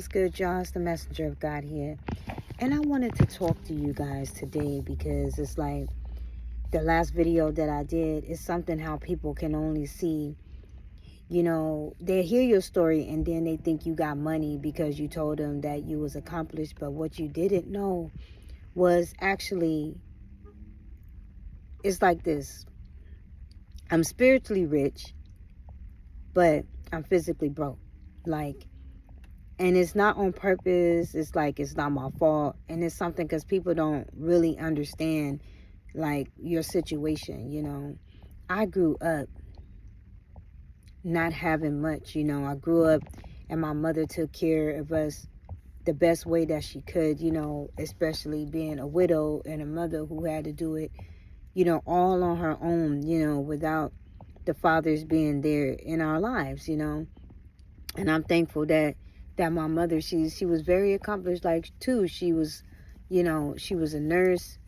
what's good, y'all? It's the messenger of God here. And I wanted to talk to you guys today because it's like the last video that I did is something how people can only see, they hear your story and then they think you got money because you told them that you was accomplished. But what you didn't know was actually, it's like this. I'm spiritually rich, but I'm physically broke. And it's not on purpose. It's like it's not my fault. And it's something because people don't really understand, your situation. I grew up not having much. I grew up and my mother took care of us the best way that she could, especially being a widow and a mother who had to do it, all on her own, without the fathers being there in our lives, And I'm thankful that my mother, she was very accomplished, too. She was, she was a nurse,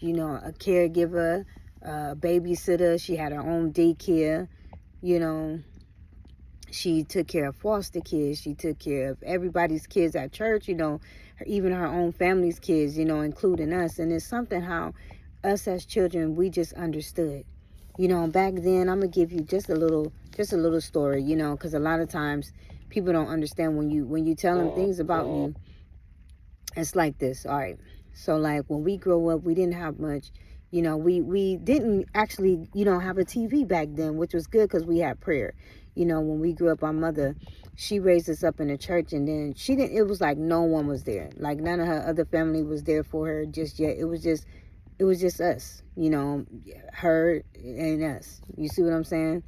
a caregiver, a babysitter. She had her own daycare, you know. She took care of foster kids. She took care of everybody's kids at church, even her own family's kids, including us. And it's something how us as children, we just understood. Back then, I'm going to give you just a little story, because a lot of times people don't understand when you tell them things about you. It's like this. All right. So when we grow up, we didn't have much, we didn't actually, have a TV back then, which was good because we had prayer. When we grew up, our mother, she raised us up in the church, and then it was like no one was there. Like none of her other family was there for her just yet. It was just us, her and us. You see what I'm saying?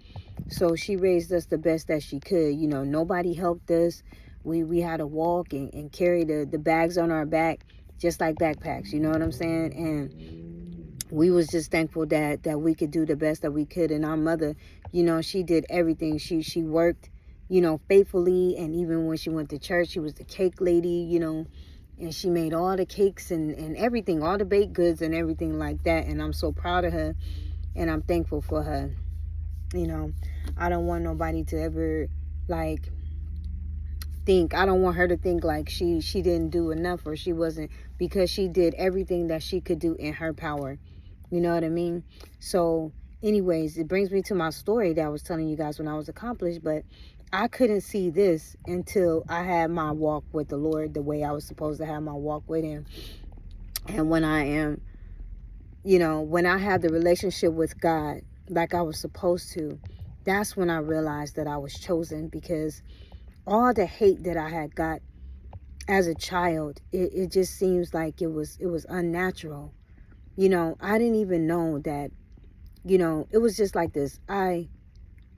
So she raised us the best that she could. Nobody helped us. We had to walk and carry the bags on our back, just like backpacks. You know what I'm saying? And we was just thankful that we could do the best that we could. And our mother, she did everything. She worked, faithfully. And even when she went to church, she was the cake lady, and she made all the cakes and everything, all the baked goods and everything like that. And I'm so proud of her, and I'm thankful for her. I don't want nobody to ever think, I don't want her to think like she didn't do enough or she wasn't, because she did everything that she could do in her power. You know what I mean? So anyways, it brings me to my story that I was telling you guys when I was accomplished, but I couldn't see this until I had my walk with the Lord the way I was supposed to have my walk with him. And when I am, when I had the relationship with God like I was supposed to, that's when I realized that I was chosen, because all the hate that I had got as a child, it just seems like it was unnatural. I didn't even know that, it was just like this.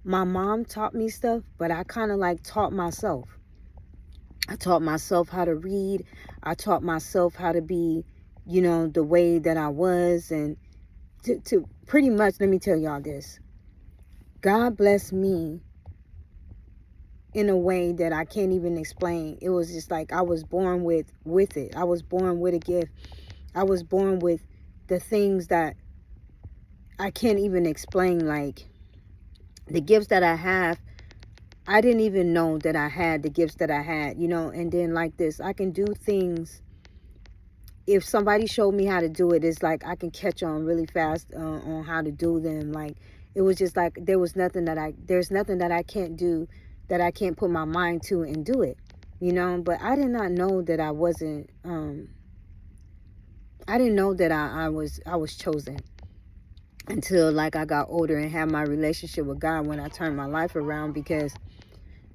My mom taught me stuff, but I kind of taught myself. I taught myself how to read. I taught myself how to be, the way that I was. And to pretty much, let me tell y'all this. God blessed me in a way that I can't even explain. It was just like I was born with it. I was born with a gift. I was born with the things that I can't even explain. Like the gifts that I have, I didn't even know that I had the gifts that I had, and then like this, I can do things. If somebody showed me how to do it, it's like I can catch on really fast on how to do them. Like it was just like there's nothing that I can't do, that I can't put my mind to and do it, But I did not know that I wasn't. I didn't know that I was chosen until I got older and had my relationship with God, when I turned my life around, because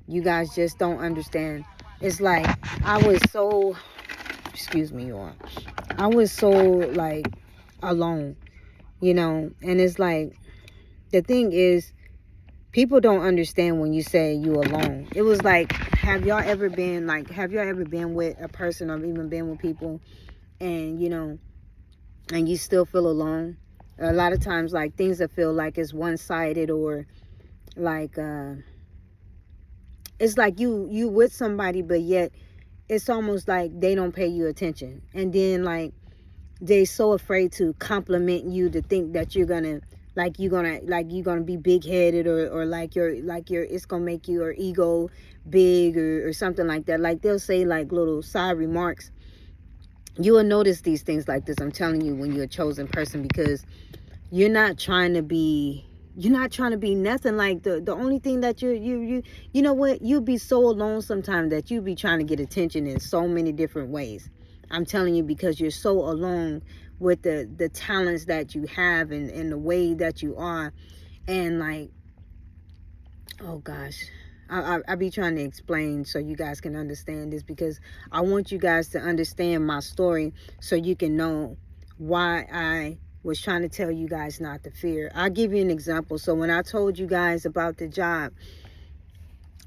you guys just don't understand. It's like I was so, excuse me, y'all. I was so alone, and it's like, the thing is, people don't understand when you say you alone. It was like, have y'all ever been with a person, or even been with people, and and you still feel alone? A lot of times, things that feel like it's one-sided, or it's like you with somebody, but yet it's almost like they don't pay you attention. And then they so afraid to compliment you, to think that you're gonna like you're gonna be big-headed, or like your it's gonna make your ego big, or something like that. Like they'll say like little side remarks. You will notice these things like this, I'm telling you, when you're a chosen person, because you're not trying to be nothing. Like the only thing that you know what, you'll be so alone sometimes that you'll be trying to get attention in so many different ways. I'm telling you, because you're so alone with the talents that you have, and the way that you are. And like, oh gosh, I be trying to explain so you guys can understand this, because I want you guys to understand my story so you can know why I was trying to tell you guys not to fear. I'll give you an example. So when I told you guys about the job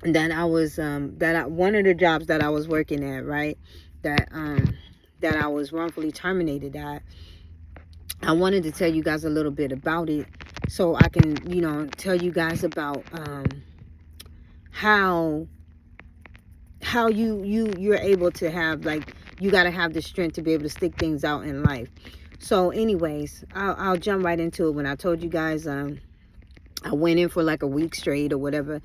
that I was one of the jobs that I was working at, right, that I was wrongfully terminated at, I wanted to tell you guys a little bit about it so I can, tell you guys about how you're able to have, like, you got to have the strength to be able to stick things out in life. So anyways, I'll jump right into it. When I told you guys, I went in for like a week straight or whatever,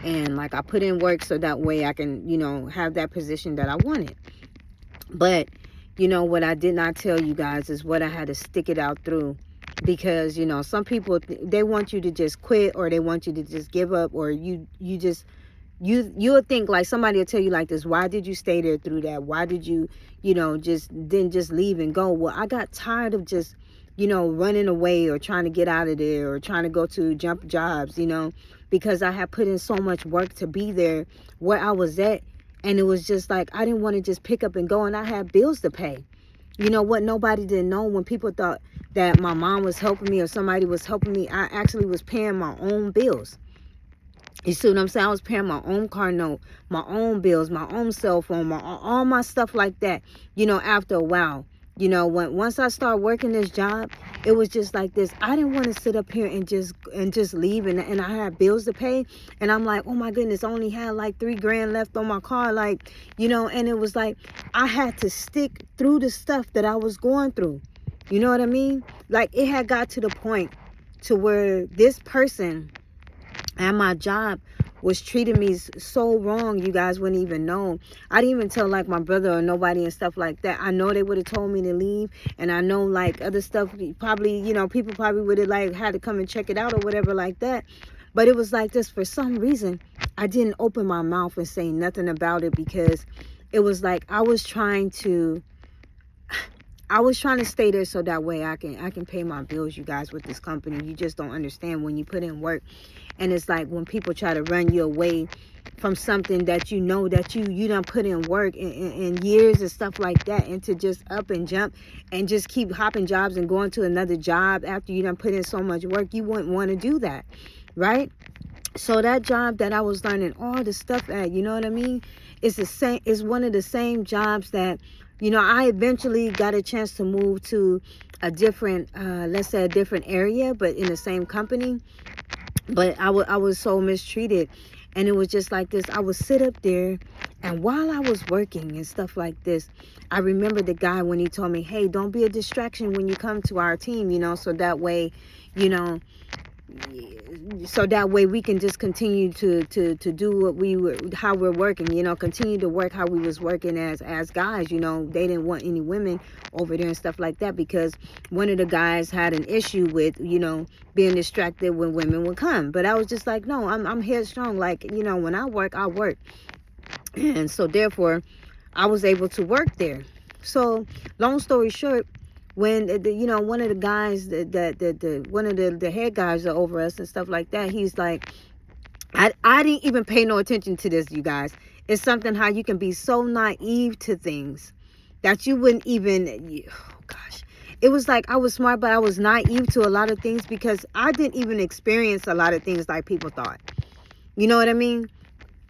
and like I put in work so that way I can, have that position that I wanted. But what I did not tell you guys is what I had to stick it out through, because some people, they want you to just quit, or they want you to just give up, or you'll think, like, somebody will tell you like this: why did you stay there through that? Why did you just leave and go? Well, I got tired of just running away, or trying to get out of there, or trying to go to jump jobs, because I had put in so much work to be there where I was at. And it was just like, I didn't want to just pick up and go, and I had bills to pay. What nobody didn't know, when people thought that my mom was helping me or somebody was helping me, I actually was paying my own bills. You see what I'm saying? I was paying my own car note, my own bills, my own cell phone, all my stuff like that. After a while, once I started working this job, it was just like this. I didn't want to sit up here and just leave, and I had bills to pay, and I'm like, oh my goodness, I only had like $3,000 left on my car, like, and it was like I had to stick through the stuff that I was going through. You know what I mean? Like, it had got to the point to where this person at my job was treating me so wrong, you guys wouldn't even know. I didn't even tell like my brother or nobody and stuff like that. I know they would have told me to leave, and I know like other stuff, probably, people probably would have like had to come and check it out or whatever like that. But it was like this, for some reason I didn't open my mouth and say nothing about it, because it was like I was trying to stay there so that way I can pay my bills, you guys, with this company. You just don't understand when you put in work. And it's like when people try to run you away from something that that you done put in work in years and stuff like that, and to just up and jump and just keep hopping jobs and going to another job after you done put in so much work, you wouldn't want to do that, right? So that job that I was learning all the stuff at, you know what I mean? It's the same. It's one of the same jobs that, I eventually got a chance to move to a different, let's say a different area, but in the same company. But I was so mistreated. And it was just like this. I would sit up there, and while I was working and stuff like this, I remember the guy when he told me, hey, don't be a distraction when you come to our team, so that way, so that way we can just continue to do what how we're working, continue to work how we was working as guys. They didn't want any women over there and stuff like that, because one of the guys had an issue with, being distracted when women would come. But I was just like, no, I'm headstrong. Like, when I work, I work. And so therefore I was able to work there. So long story short, when one of the guys, one of the head guys are over us and stuff like that, he's like, I didn't even pay no attention to this, you guys. It's something how you can be so naive to things that you wouldn't even, oh gosh. It was like I was smart, but I was naive to a lot of things, because I didn't even experience a lot of things like people thought. You know what I mean?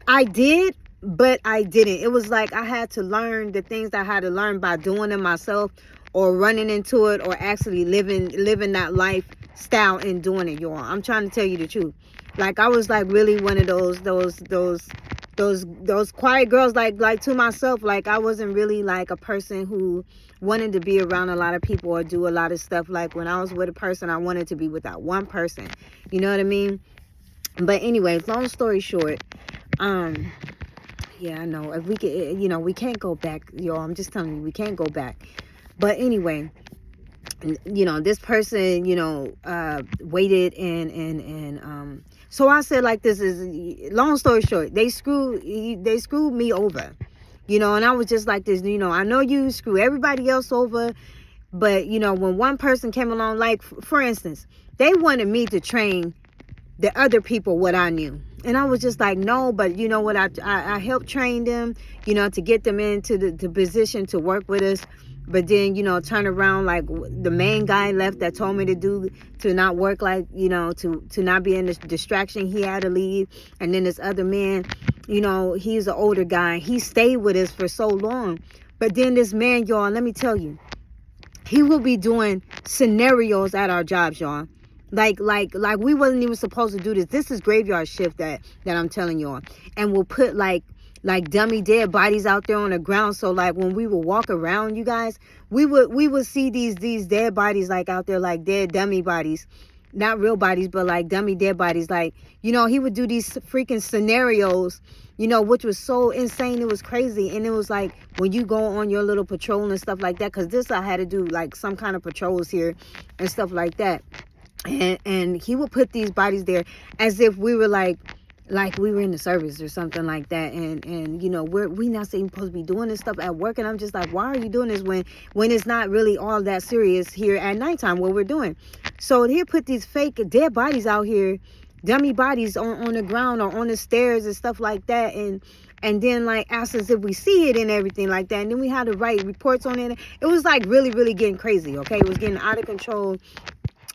I did, but I didn't. It was like I had to learn the things I had to learn by doing it myself, or running into it, or actually living that lifestyle and doing it, y'all. I'm trying to tell you the truth. Like, I was like really one of those those quiet girls, like to myself, like I wasn't really like a person who wanted to be around a lot of people or do a lot of stuff. Like when I was with a person, I wanted to be with that one person. You know what I mean? But anyways, long story short, yeah, I know if we could, we can't go back, y'all. I'm just telling you, we can't go back. But anyway, this person, waited and so I said, like, this is, long story short, they screwed me over, and I was just like this, I know you screw everybody else over, but when one person came along, like for instance, they wanted me to train the other people what I knew. And I was just like, no, but you know what, I helped train them, to get them into the position to work with us. But then, turn around, like the main guy left that told me to not work, like, to not be in the distraction. He had to leave. And then this other man, he's an older guy. He stayed with us for so long. But then this man, y'all, let me tell you, he will be doing scenarios at our jobs, y'all. Like we wasn't even supposed to do this. This is graveyard shift that I'm telling y'all. And we'll put like dummy dead bodies out there on the ground. So like when we would walk around, you guys, we would see these dead bodies like out there, like dead dummy bodies. Not real bodies, but like dummy dead bodies. Like, he would do these freaking scenarios, which was so insane. It was crazy. And it was like when you go on your little patrol and stuff like that, because this I had to do like some kind of patrols here and stuff like that. And he would put these bodies there as if we were like we were in the service or something like that. And we not supposed to be doing this stuff at work. And I'm just like, why are you doing this when it's not really all that serious here at nighttime, what we're doing? So he'll put these fake dead bodies out here, dummy bodies on the ground or on the stairs and stuff like that. And then like ask us if we see it and everything like that. And then we had to write reports on it. It was like really, really getting crazy. Okay. It was getting out of control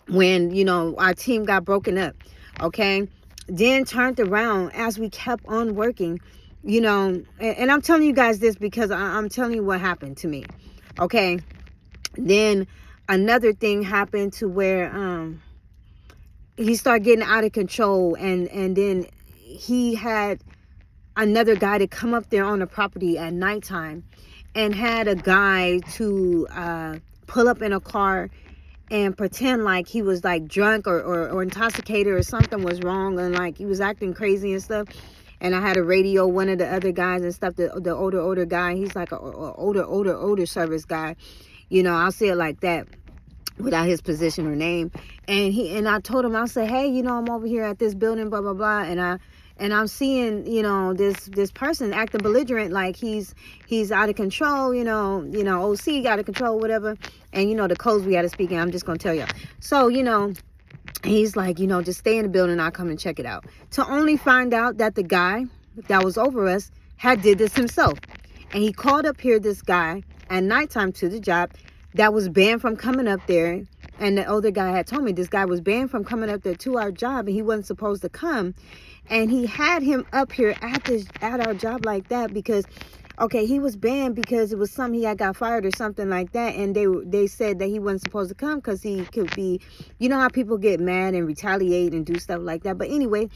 when, our team got broken up. Okay. Then turned around as we kept on working, and I'm telling you guys this because I'm telling you what happened to me. Okay. Then another thing happened to where, he started getting out of control, and then he had another guy to come up there on the property at nighttime and had a guy to pull up in a car and pretend like he was like drunk or intoxicated or something was wrong, and like he was acting crazy and stuff. And I had to radio one of the other guys and stuff, the older guy. He's like a older service guy, I'll say it like that without his position or name. And I told him, I said, hey, I'm over here at this building, blah blah blah, and I'm seeing, this person acting belligerent, like he's out of control, OC out of control, whatever. And the codes we got to speak in, I'm just gonna tell y'all. So he's like, just stay in the building, I'll come and check it out. To only find out that the guy that was over us had did this himself. And he called up here this guy at nighttime to the job that was banned from coming up there. And the older guy had told me this guy was banned from coming up there to our job, and he wasn't supposed to come. And he had him up here at our job like that because, okay, he was banned because it was something he had got fired or something like that. And they said that he wasn't supposed to come because he could be, how people get mad and retaliate and do stuff like that. But anyway,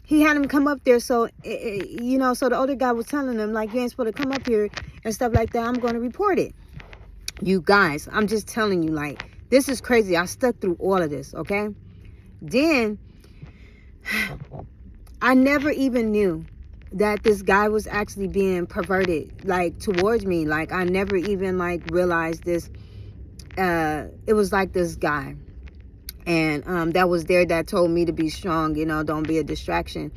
he had him come up there. So, so the older guy was telling him, like, you ain't supposed to come up here and stuff like that. I'm going to report it. You guys, I'm just telling you, like, this is crazy. I stuck through all of this, okay? Then I never even knew that this guy was actually being perverted, like, towards me. Like, I never even, like, realized this. It was like this guy. And that was there that told me to be strong, don't be a distraction.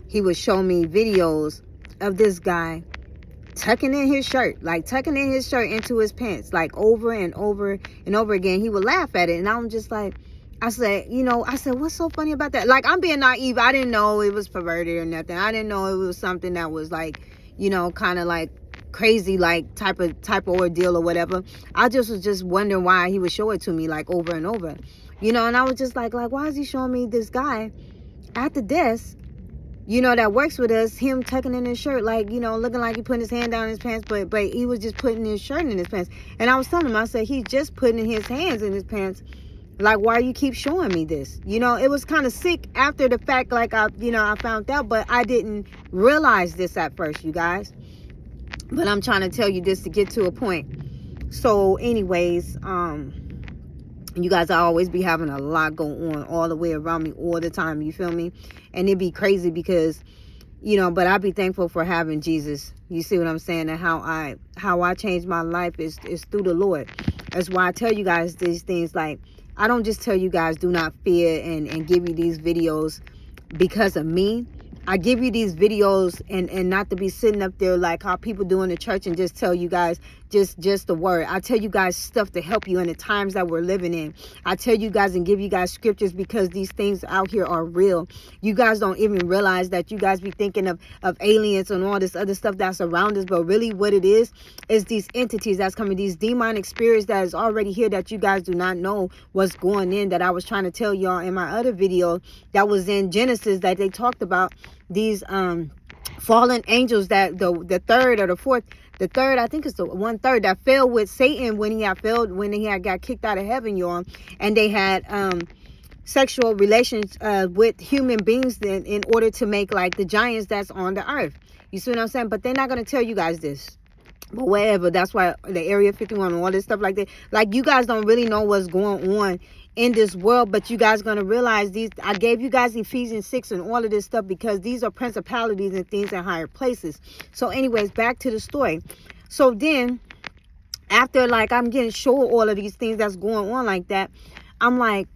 He would show me videos of this guy tucking in his shirt into his pants, like over and over and over again. He would laugh at it, and I'm just like, I said, what's so funny about that? Like, I'm being naive. I didn't know it was perverted or nothing. I didn't know it was something that was like, kind of like crazy, like type of ordeal or whatever. I just was just wondering why he would show it to me like over and over, and I was just like, why is he showing me this guy at the desk, that works with us, him tucking in his shirt, like, looking like he putting his hand down in his pants, but he was just putting his shirt in his pants. And I was telling him, I said, he's just putting his hands in his pants Like, why you keep showing me this? You know, it was kind of sick after the fact, like, I found out, but I didn't realize this at first, you guys. But I'm trying to tell you this to get to a point. So anyways, you guys, I always be having a lot going on all the way around me all the time, you feel me? And it'd be crazy because, you know, but I be thankful for having Jesus. You see what I'm saying? And how I changed my life is through the Lord. That's why I tell you guys these things. Like, I don't just tell you guys do not fear and give you these videos because of me. I give you these videos and not to be sitting up there like how people do in the church and just tell you guys just the word. I tell you guys stuff to help you in the times that we're living in. I tell you guys and give you guys scriptures because these things out here are real. You guys don't even realize that you guys be thinking of aliens and all this other stuff that's around us, but really what it is these entities that's coming, these demonic spirits that is already here that you guys do not know what's going in, that I was trying to tell y'all in my other video that was in Genesis, that they talked about these fallen angels, that the third or the fourth, the third, I think it's the 1/3 that fell with Satan when he had got kicked out of heaven, y'all, and they had sexual relations with human beings then in order to make like the giants that's on the earth. You see what I'm saying? But they're not going to tell you guys this. But whatever, that's why the Area 51 and all this stuff like that. Like, you guys don't really know what's going on in this world, but you guys going to realize these. I gave you guys Ephesians 6 and all of this stuff because these are principalities and things in higher places. So anyways, back to the story. So then, after like I'm getting shown all of these things that's going on like that, I'm like,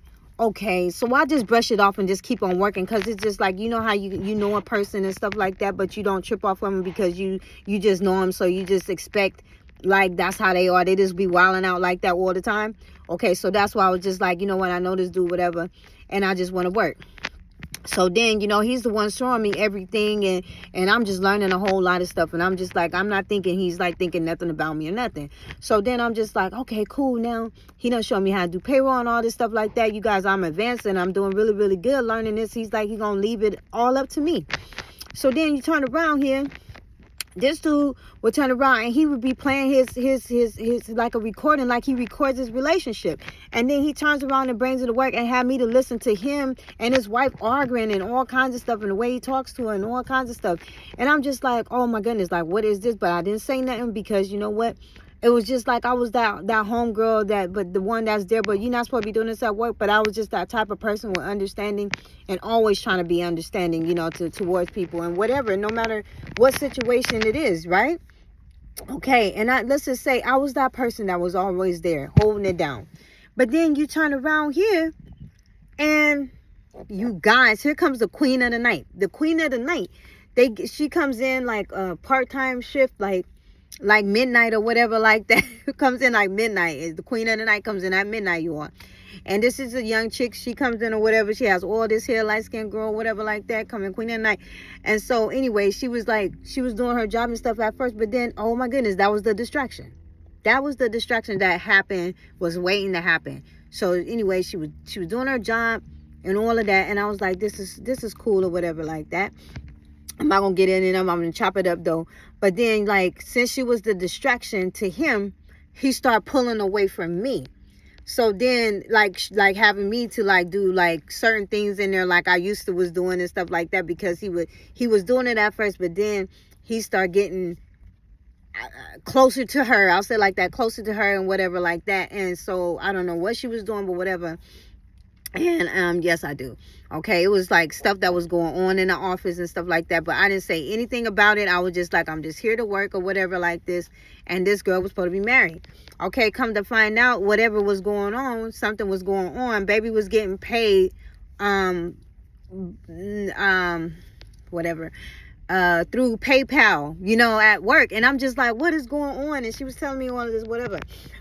okay, so I just brush it off and just keep on working, because it's just like, you know how you know a person and stuff like that, but you don't trip off on them because you just know them, so you just expect like that's how they are. They just be wilding out like that all the time. Okay, so that's why I was just like, you know what, I know this dude, whatever, and I just want to work. So then, you know, he's the one showing me everything, and I'm just learning a whole lot of stuff, and I'm just like, I'm not thinking he's like thinking nothing about me or nothing. So then I'm just like, okay, cool. Now he done show me how to do payroll and all this stuff like that. You guys, I'm advancing. I'm doing really, really good learning this. He's like, he's gonna leave it all up to me. So then you turn around here, this dude would turn around and he would be playing his like a recording, like he records his relationship, and then he turns around and brings it to work and have me to listen to him and his wife arguing and all kinds of stuff, and the way he talks to her and all kinds of stuff. And I'm just like, oh my goodness, like, what is this? But I didn't say nothing because you know what, it was just like I was that homegirl, but the one that's there, but you're not supposed to be doing this at work. But I was just that type of person with understanding and always trying to be understanding, you know, towards people and whatever, no matter what situation it is, right? Okay, and let's just say I was that person that was always there holding it down. But then you turn around here and you guys, here comes the queen of the night. The queen of the night, she comes in like a part-time shift, like midnight or whatever like that. Comes in like midnight. The queen of the night comes in at midnight, you are. And this is a young chick. She comes in or whatever. She has all this hair, light-skinned girl, whatever like that, coming queen of the night. And so anyway, she was doing her job and stuff at first, but then, oh my goodness, that was the distraction. That was the distraction that happened, was waiting to happen. So anyway, she was doing her job and all of that. And I was like, this is cool or whatever like that. I'm not gonna get in it. I'm gonna chop it up though. But then, like, since she was the distraction to him, he started pulling away from me. So then, like having me to like do like certain things in there, like I used to was doing and stuff like that, because he was doing it at first, but then he started getting closer to her. I'll say like that, closer to her and whatever like that. And so I don't know what she was doing, but whatever. And yes, I do. Okay, it was like stuff that was going on in the office and stuff like that, but I didn't say anything about it. I was just like, I'm just here to work or whatever like this. And this girl was supposed to be married. Okay, come to find out, whatever was going on, something was going on. Baby was getting paid whatever through PayPal, you know, at work. And I'm just like, what is going on? And she was telling me all of this, whatever.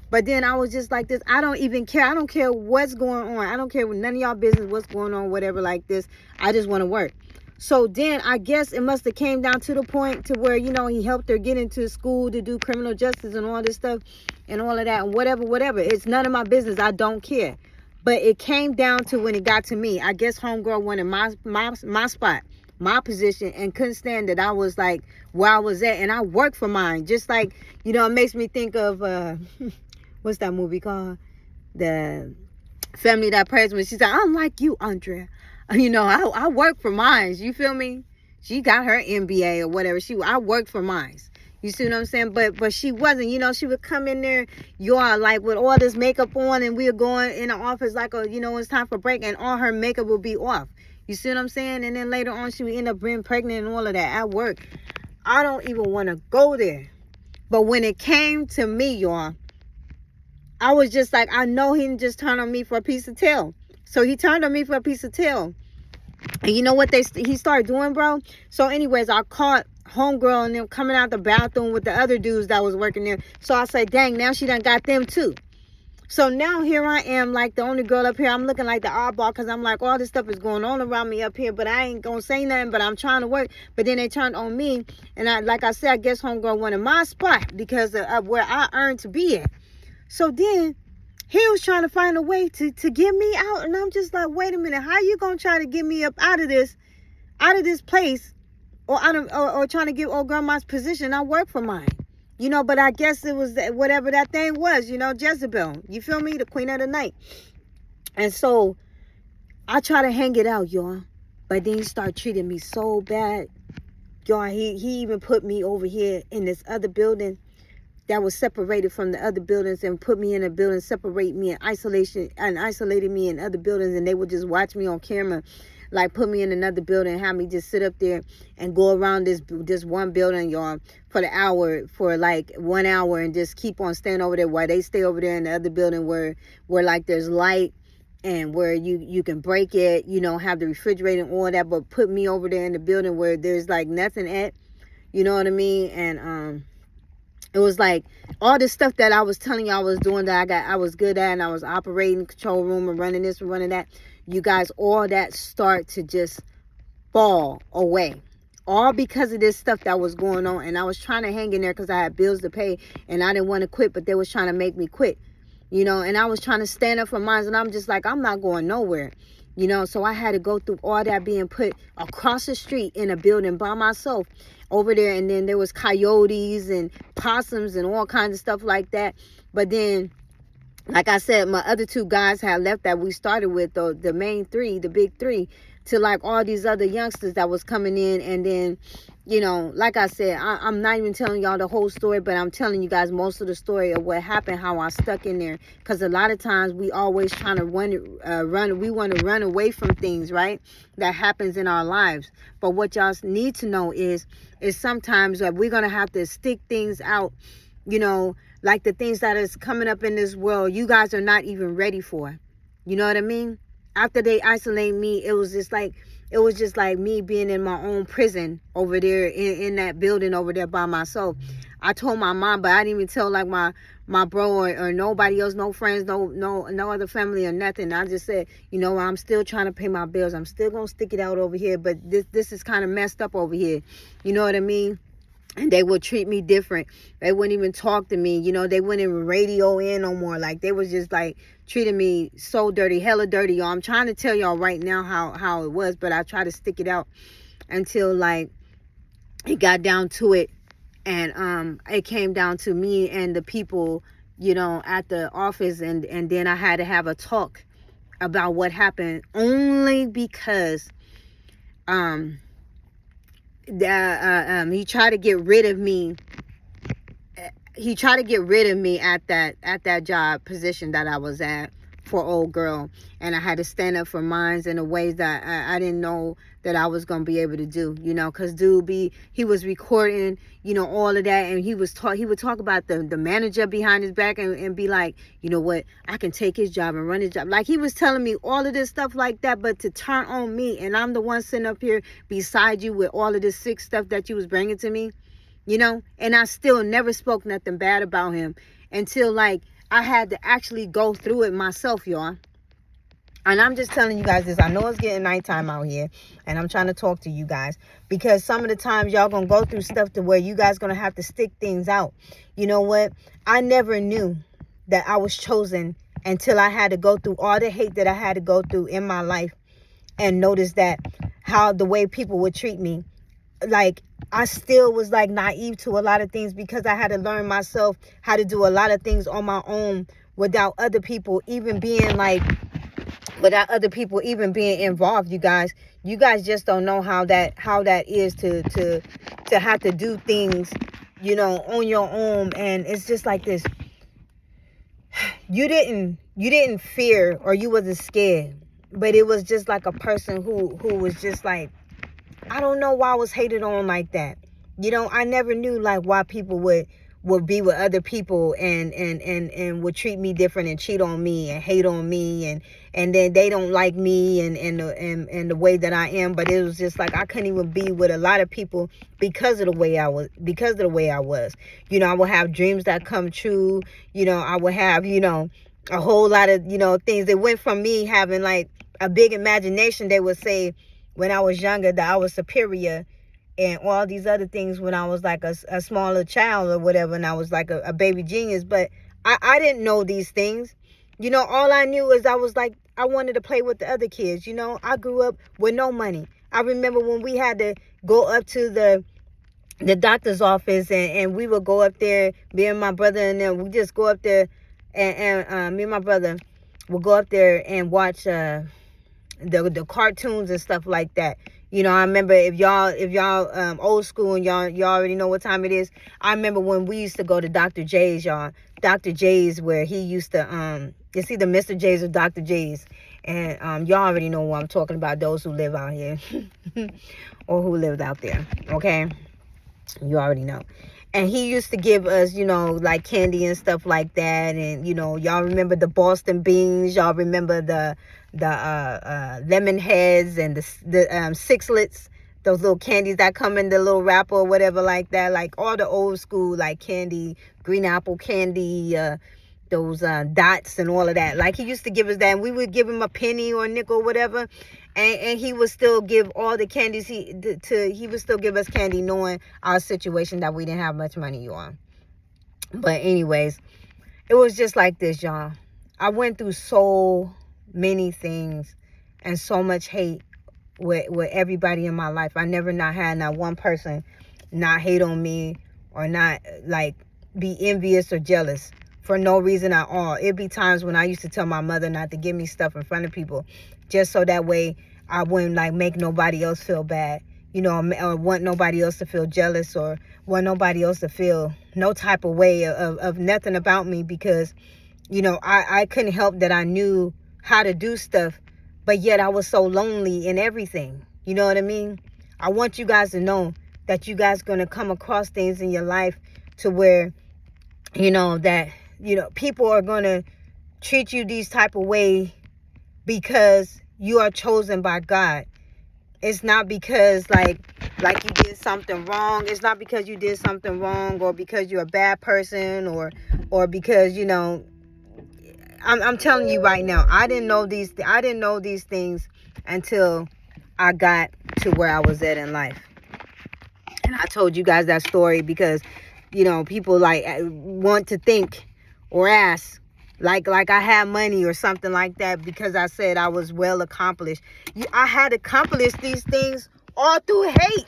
But then I was just like this, I don't even care. I don't care what's going on. I don't care none of y'all business what's going on, whatever like this. I just want to work. So then I guess it must have came down to the point to where, you know, he helped her get into school to do criminal justice and all this stuff and all of that and whatever. It's none of my business. I don't care. But it came down to when it got to me. I guess homegirl wanted my spot, my position, and couldn't stand that I was like where I was at. And I work for mine. Just like, you know, it makes me think of... what's that movie called? family that prays me. She said, I'm like you, Andrea. You know, I work for mine. You feel me? She got her MBA or whatever. I worked for mine. You see what I'm saying? But she wasn't. You know, she would come in there, y'all, like with all this makeup on, and we were going in the office like, it's time for break, and all her makeup would be off. You see what I'm saying? And then later on, she would end up being pregnant and all of that at work. I don't even want to go there. But when it came to me, y'all, I was just like, I know he didn't just turn on me for a piece of tail. So he turned on me for a piece of tail. And you know what he started doing, bro? So anyways, I caught homegirl and them coming out the bathroom with the other dudes that was working there. So I said, dang, now she done got them too. So now here I am, like the only girl up here. I'm looking like the oddball because I'm like, all this stuff is going on around me up here, but I ain't gonna say nothing, but I'm trying to work. But then they turned on me, and like I said, I guess homegirl wanted my spot because of where I earned to be at. So then he was trying to find a way to get me out. And I'm just like, wait a minute, how you gonna try to get me up out of this place, or or trying to get old grandma's position? I work for mine. You know, but I guess it was whatever that thing was, Jezebel. You feel me? The queen of the night. And so I try to hang it out, y'all. But then he started treating me so bad. Y'all, he even put me over here in this other building that was separated from the other buildings, and put me in a building, separate me in isolation, and isolated me in other buildings, and they would just watch me on camera, like put me in another building and have me just sit up there and go around this one building, y'all, for like 1 hour, and just keep on staying over there while they stay over there in the other building where like there's light and where you can break it, have the refrigerator and all that, but put me over there in the building where there's like nothing at, you know what I mean? And it was like all the stuff that I was telling you I was doing, that I was good at, and I was operating control room and running this and running that. You guys, all that start to just fall away. All because of this stuff that was going on. And I was trying to hang in there because I had bills to pay, and I didn't want to quit, but they was trying to make me quit. And I was trying to stand up for mine, and I'm just like, I'm not going nowhere. So I had to go through all that, being put across the street in a building by myself over there. And then there was coyotes and possums and all kinds of stuff like that. But then, like I said, my other two guys had left that we started with, the main three, the big three, to like all these other youngsters that was coming in. And then, like I said, I'm not even telling y'all the whole story, but I'm telling you guys most of the story of what happened, how I stuck in there. Because a lot of times we always trying to we want to run away from things, right, that happens in our lives. But what y'all need to know is sometimes that we're going to have to stick things out, like the things that is coming up in this world, you guys are not even ready for. You know what I mean? After they isolate me, it was just like me being in my own prison over there in that building over there by myself. I told my mom, but I didn't even tell like my bro or nobody else, no friends, no other family or nothing. I just said, I'm still trying to pay my bills. I'm still gonna stick it out over here, but this is kind of messed up over here. You know what I mean? And they would treat me different. They wouldn't even talk to me. They wouldn't even radio in no more. Like, they was just like treating me so dirty, hella dirty, y'all. I'm trying to tell y'all right now how it was, but I try to stick it out until like it got down to it. And it came down to me and the people, at the office, and then I had to have a talk about what happened, only because he tried to get rid of me. He tried to get rid of me at that job position that I was at for old girl, and I had to stand up for mines in a ways that I didn't know that I was gonna be able to do, because he was recording, all of that, and he would talk about the manager behind his back and be like, you know what, I can take his job and run his job. Like, he was telling me all of this stuff like that, but to turn on me, and I'm the one sitting up here beside you with all of this sick stuff that you was bringing to me, and I still never spoke nothing bad about him until like I had to actually go through it myself, y'all. And I'm just telling you guys this. I know it's getting nighttime out here, and I'm trying to talk to you guys because some of the times y'all gonna go through stuff to where you guys gonna have to stick things out. You know what? I never knew that I was chosen until I had to go through all the hate that I had to go through in my life, and notice that how the way people would treat me. Like, I still was like naive to a lot of things because I had to learn myself how to do a lot of things on my own without other people even being like without other people even being involved. You guys just don't know how that is to have to do things, on your own. And it's just like this. You didn't fear, or you wasn't scared, but it was just like a person who was just like, I don't know why I was hated on like that. I never knew like why people would be with other people and would treat me different and cheat on me and hate on me, and then they don't like me and the way that I am. But it was just like I couldn't even be with a lot of people because of the way I was. I would have dreams that come true. I would have, a whole lot of, things that went from me having like a big imagination. They would say when I was younger that I was superior and all these other things when I was like a smaller child or whatever, and I was like a baby genius. But I didn't know these things. All I knew is I was like, I wanted to play with the other kids. I grew up with no money. I remember when we had to go up to the doctor's office, and we would go up there, me and my brother, and then we just go up there, and me and my brother would go up there and watch the cartoons and stuff like that. I remember, if y'all old school and y'all already know what time it is. I remember when we used to go to Dr. J's, y'all. Dr. J's, where he used to it's either Mr. J's or Dr. J's. And y'all already know what I'm talking about, those who live out here or who lived out there. Okay? You already know. And he used to give us, like candy and stuff like that. And, y'all remember the Boston beans. Y'all remember the lemon heads and the sixlets, those little candies that come in the little wrapper or whatever like that. Like all the old school, like candy, green apple candy, those dots and all of that. Like he used to give us that, and we would give him a penny or a nickel or whatever, and he would still give all the candies he would still give us candy, knowing our situation that we didn't have much money, y'all. But anyways, it was just like this, y'all. I went through so many things and so much hate with everybody in my life. I never not had not one person not hate on me or not like be envious or jealous for no reason at all. It'd be times when I used to tell my mother not to give me stuff in front of people, just so that way I wouldn't like make nobody else feel bad, or want nobody else to feel jealous, or want nobody else to feel no type of way of nothing about me, because I couldn't help that I knew how to do stuff, but yet I was so lonely in everything. You know what I mean? I want you guys to know that you guys going to come across things in your life to where, that, people are going to treat you these type of way because you are chosen by God. It's not because like you did something wrong. It's not because you did something wrong, or because you're a bad person, or because, I'm telling you right now, I didn't know these things until I got to where I was at in life. And I told you guys that story because, people like want to think or ask like I had money or something like that, because I said I was well accomplished. I had accomplished these things all through hate.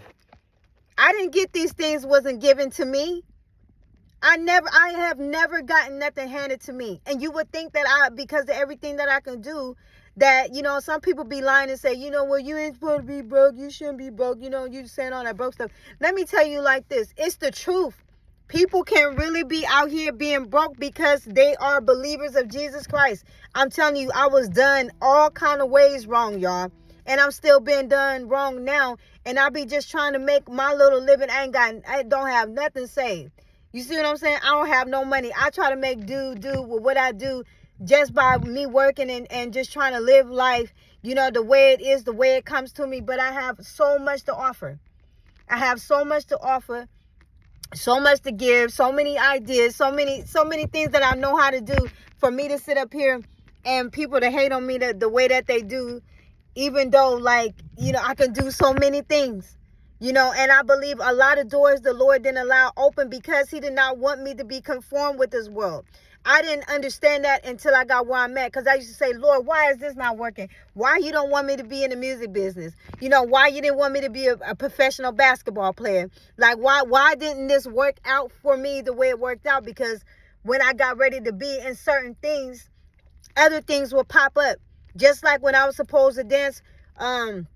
I didn't get these things, wasn't given to me. I have never gotten nothing handed to me. And you would think that because of everything that I can do, that, some people be lying and say, well, you ain't supposed to be broke. You shouldn't be broke. You saying all that broke stuff. Let me tell you like this. It's the truth. People can really be out here being broke because they are believers of Jesus Christ. I'm telling you, I was done all kind of ways wrong, y'all. And I'm still being done wrong now. And I be just trying to make my little living. I don't have nothing saved. You see what I'm saying? I don't have no money. I try to make do with what I do just by me working and just trying to live life, the way it is, the way it comes to me. But I have so much to offer. I have so much to offer, so much to give, so many ideas, so many things that I know how to do. For me to sit up here and people to hate on me the way that they do, even though like, I can do so many things. And I believe a lot of doors the Lord didn't allow open because he did not want me to be conformed with this world. I didn't understand that until I got where I'm at, because I used to say, Lord, why is this not working? Why you don't want me to be in the music business? Why you didn't want me to be a professional basketball player? Like, why didn't this work out for me the way it worked out? Because when I got ready to be in certain things, other things will pop up Just like when I was supposed to dance, and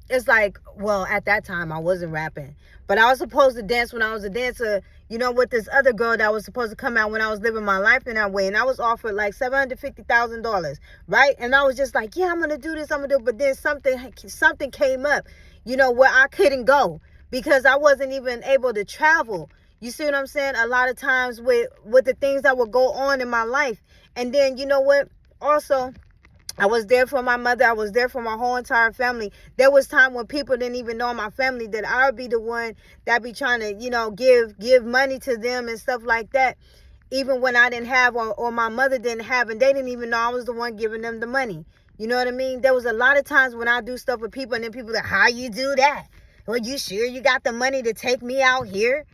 it's like, well, at that time I wasn't rapping, but I was supposed to dance when I was a dancer, with this other girl that was supposed to come out when I was living my life in that way, and I was offered like $750,000, right? And I was just like, yeah, I'm gonna do this, but then something came up, where I couldn't go because I wasn't even able to travel. You see what I'm saying? A lot of times with the things that would go on in my life, and then what? Also, I was there for my mother. I was there for my whole entire family. There was time when people didn't even know my family that I would be the one that be trying to, give money to them and stuff like that. Even when I didn't have or my mother didn't have, and they didn't even know I was the one giving them the money. You know what I mean? There was a lot of times when I do stuff with people and then people are like, how you do that? Well, you sure you got the money to take me out here?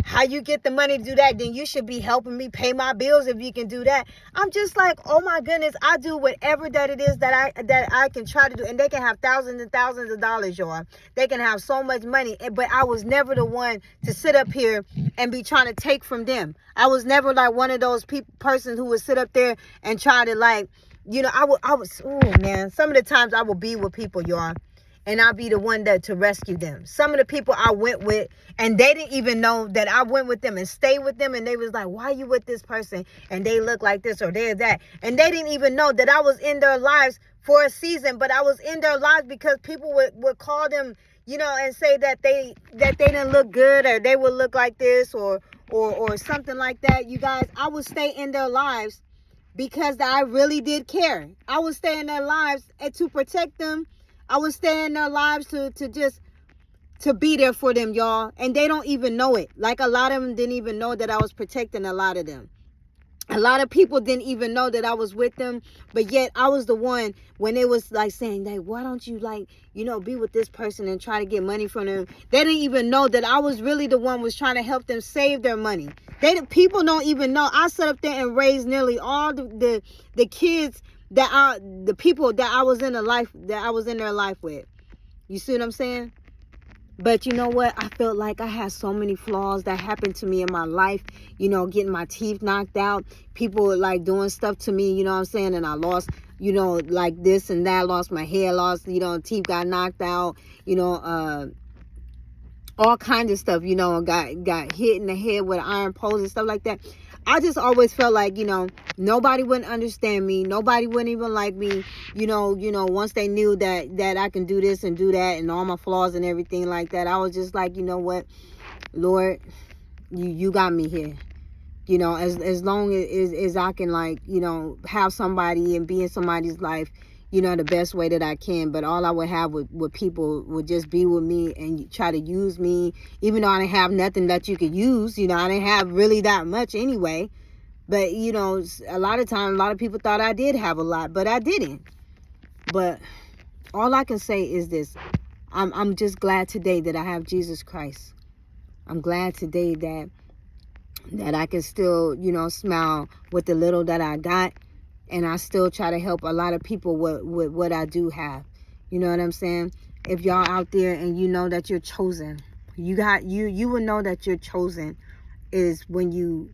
How you get the money to do that? Then you should be helping me pay my bills if you can do that. I'm just like, oh my goodness, I do whatever that it is that I can try to do. And they can have thousands and thousands of dollars, y'all. They can have so much money. But I was never the one to sit up here and be trying to take from them. I was never like one of those persons who would sit up there and try to some of the times I would be with people, y'all, and I'll be the one to rescue them. Some of the people I went with, and they didn't even know that I went with them and stayed with them, and they was like, why are you with this person? And they look like this or they're that. And they didn't even know that I was in their lives for a season, but I was in their lives because people would call them, and say that they didn't look good, or they would look like this or something like that. You guys, I would stay in their lives because I really did care. I would stay in their lives and to protect them. I would stay in their lives to be there for them, y'all. And they don't even know it. Like, a lot of them didn't even know that I was protecting a lot of them. A lot of people didn't even know that I was with them. But yet I was the one when they was like saying, like, why don't you be with this person and try to get money from them? They didn't even know that I was really the one was trying to help them save their money. People don't even know. I sat up there and raised nearly all the kids the people that I was in their life with. You see what I'm saying? But you know what? I felt like I had so many flaws that happened to me in my life. Getting my teeth knocked out. People like doing stuff to me, you know what I'm saying? And I lost, like this and that. Lost my hair, teeth got knocked out. All kinds of stuff, got hit in the head with iron poles and stuff like that. I just always felt like, nobody wouldn't understand me. Nobody wouldn't even like me. Once they knew that I can do this and do that and all my flaws and everything like that, I was just like, you know what, Lord, you got me here. As long as I can have somebody and be in somebody's life, the best way that I can. But all I would have with people would just be with me and try to use me, even though I didn't have nothing that you could use. I didn't have really that much anyway. But, a lot of times, a lot of people thought I did have a lot, but I didn't. But all I can say is this. I'm just glad today that I have Jesus Christ. I'm glad today that I can still, smile with the little that I got. And I still try to help a lot of people with what I do have. You know what I'm saying? If y'all out there and you know that you're chosen, you will know that you're chosen is when you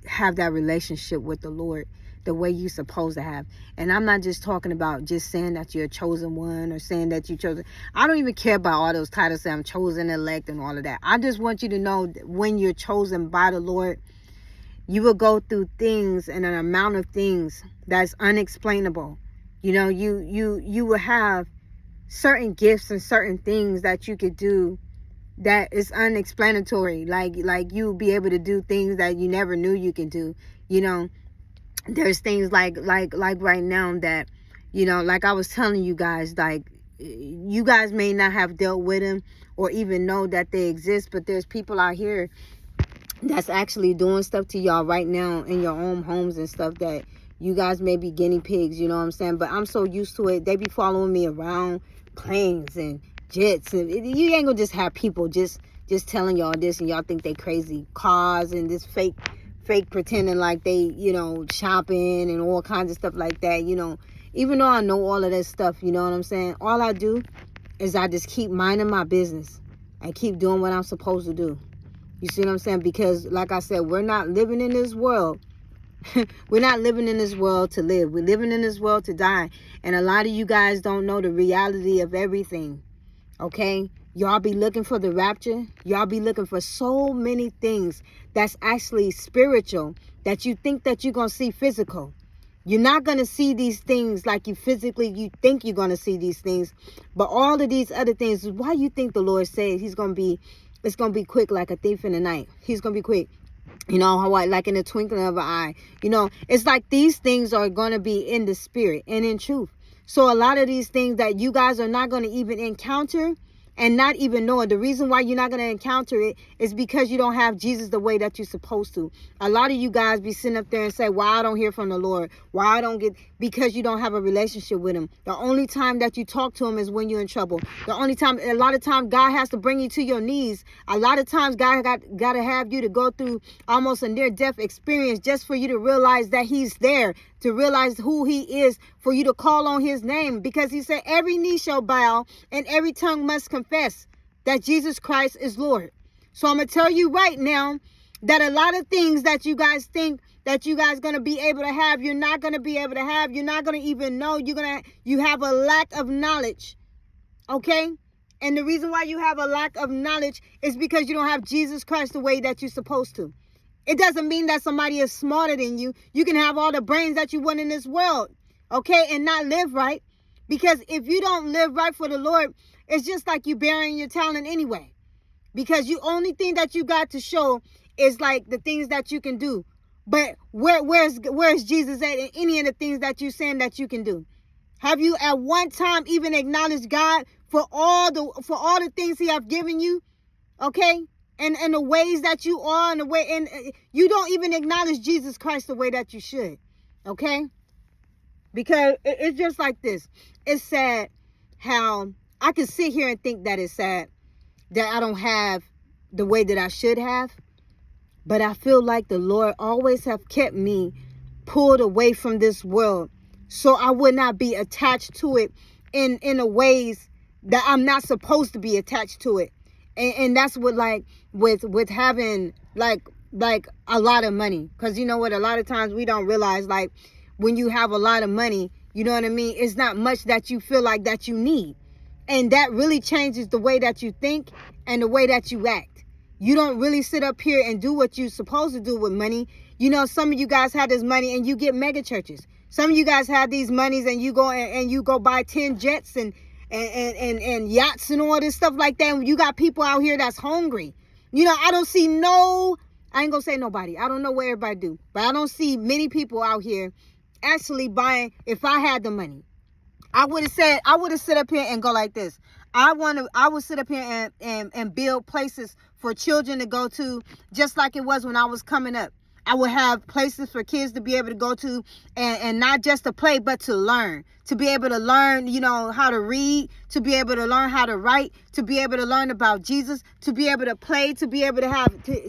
have that relationship with the Lord the way you're supposed to have. And I'm not just talking about just saying that you're a chosen one or saying that you're chosen. I don't even care about all those titles, say I'm chosen, elect, and all of that. I just want you to know that when you're chosen by the Lord, you will go through things and an amount of things that's unexplainable. You will have certain gifts and certain things that you could do that is unexplanatory. Like you'll be able to do things that you never knew you could do. There's things like right now that, like I was telling you guys, like you guys may not have dealt with them or even know that they exist, but there's people out here that's actually doing stuff to y'all right now in your own homes and stuff that you guys may be guinea pigs, you know what I'm saying? But I'm so used to it. They be following me around planes and jets, and you ain't gonna just have people just telling y'all this and y'all think they crazy. Cars and this fake pretending like they, shopping and all kinds of stuff like that, Even though I know all of that stuff, you know what I'm saying? All I do is I just keep minding my business and keep doing what I'm supposed to do. You see what I'm saying? Because, like I said, we're not living in this world We're not living in this world to live. We're living in this world to die. And a lot of you guys don't know the reality of everything. Okay? Y'all be looking for the rapture. Y'all be looking for so many things that's actually spiritual that you think that you're going to see physical. You're not going to see these things like you think you're going to see these things. But all of these other things is why you think the Lord said it's going to be quick like a thief in the night. He's going to be quick. You know, how like in the twinkling of an eye. You know, it's like these things are going to be in the spirit and in truth. So a lot of these things that you guys are not going to even encounter and not even know it. The reason why you're not going to encounter it is because you don't have Jesus the way that you're supposed to. A lot of you guys be sitting up there and say, why I don't hear from the Lord? Why I don't get, because you don't have a relationship with him. The only time that you talk to him is when you're in trouble. The only time, a lot of times God has to bring you to your knees. A lot of times God got to have you to go through almost a near-death experience just for you to realize that he's there, to realize who he is, for you to call on his name, because he said every knee shall bow and every tongue must confess that Jesus Christ is Lord. So I'm going to tell you right now that a lot of things that you guys think that you guys going to be able to have, you're not going to be able to have. You're not going to even know. You have a lack of knowledge. Okay? And the reason why you have a lack of knowledge is because you don't have Jesus Christ the way that you're supposed to. It doesn't mean that somebody is smarter than you. You can have all the brains that you want in this world, okay, and not live right. Because if you don't live right for the Lord, it's just like you burying your talent anyway. Because you only thing that you got to show is like the things that you can do. But where's Jesus at in any of the things that you're saying that you can do? Have you at one time even acknowledged God for all the things he have given you? Okay? And the ways that you are, and the way, and you don't even acknowledge Jesus Christ the way that you should. Okay? Because it's just like this. It's sad how I can sit here and think that it's sad that I don't have the way that I should have. But I feel like the Lord always have kept me pulled away from this world, so I would not be attached to it in the ways that I'm not supposed to be attached to it. And that's what, like, with having like a lot of money. Because you know what, a lot of times we don't realize, like, when you have a lot of money, you know what I mean, it's not much that you feel like that you need. And that really changes the way that you think and the way that you act. You don't really sit up here and do what you're supposed to do with money. You know, some of you guys have this money and you get mega churches. Some of you guys have these monies and you go buy 10 jets and yachts and all this stuff like that. And you got people out here that's hungry. You know, I ain't gonna say nobody. I don't know what everybody do. But I don't see many people out here actually buying. If I had the money, I would have sit up here and go like this. I would sit up here and build places for children to go to, just like it was when I was coming up. I would have places for kids to be able to go to, and not just to play, but to learn. To be able to learn, you know, how to read, to be able to learn how to write, to be able to learn about Jesus, to be able to play, to be able to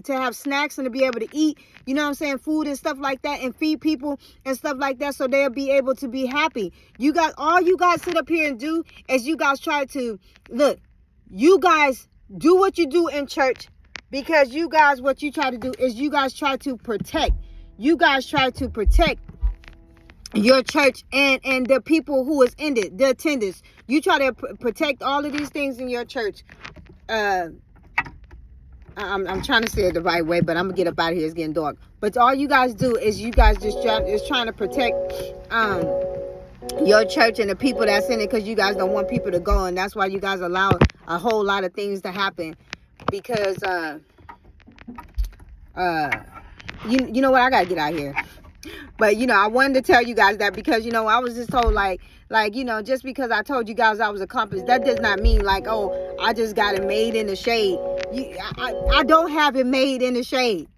have snacks and to be able to eat, you know what I'm saying, food and stuff like that, and feed people and stuff like that, so they'll be able to be happy. All you guys sit up here and do is you guys try to, look, you guys do what you do in church, because you guys, what you try to do is you guys try to protect. You guys try to protect your church and the people who is in it, the attendants. You try to protect all of these things in your church. I'm trying to say it the right way, but I'm gonna get up out of here. It's getting dark. But all you guys do is you guys just trying to protect your church and the people that's in it, because you guys don't want people to go, and that's why you guys allow a whole lot of things to happen. Because you know what, I gotta get out of here. But you know, I wanted to tell you guys that, because you know, I was just told like you know, just because I told you guys I was accomplished, that does not mean like, oh, I just got it made in the shade. I don't have it made in the shade.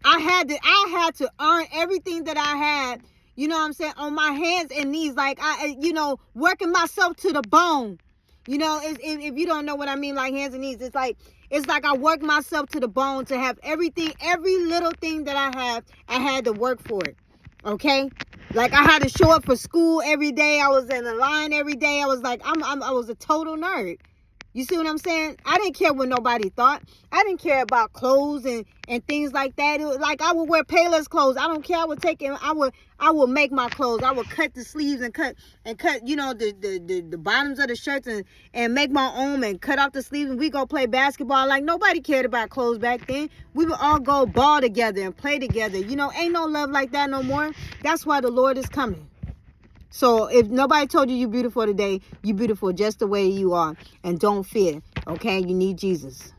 I had to earn everything that I had, you know what I'm saying, on my hands and knees, like working myself to the bone. You know, if you don't know what I mean, like hands and knees, it's like I worked myself to the bone to have everything, every little thing that I have, I had to work for it. Okay? Like, I had to show up for school every day. I was in the line every day. I was like, I was a total nerd. You see what I'm saying? I didn't care what nobody thought. I didn't care about clothes and things like that. It was like I would wear Paylor's clothes. I don't care. I would make my clothes. I would cut the sleeves and cut the bottoms of the shirts and make my own and cut off the sleeves, and we go play basketball. Like nobody cared about clothes back then. We would all go ball together and play together. Ain't no love like that no more. That's why the Lord is coming. So if nobody told you you're beautiful today, you're beautiful just the way you are. And don't fear, okay? You need Jesus.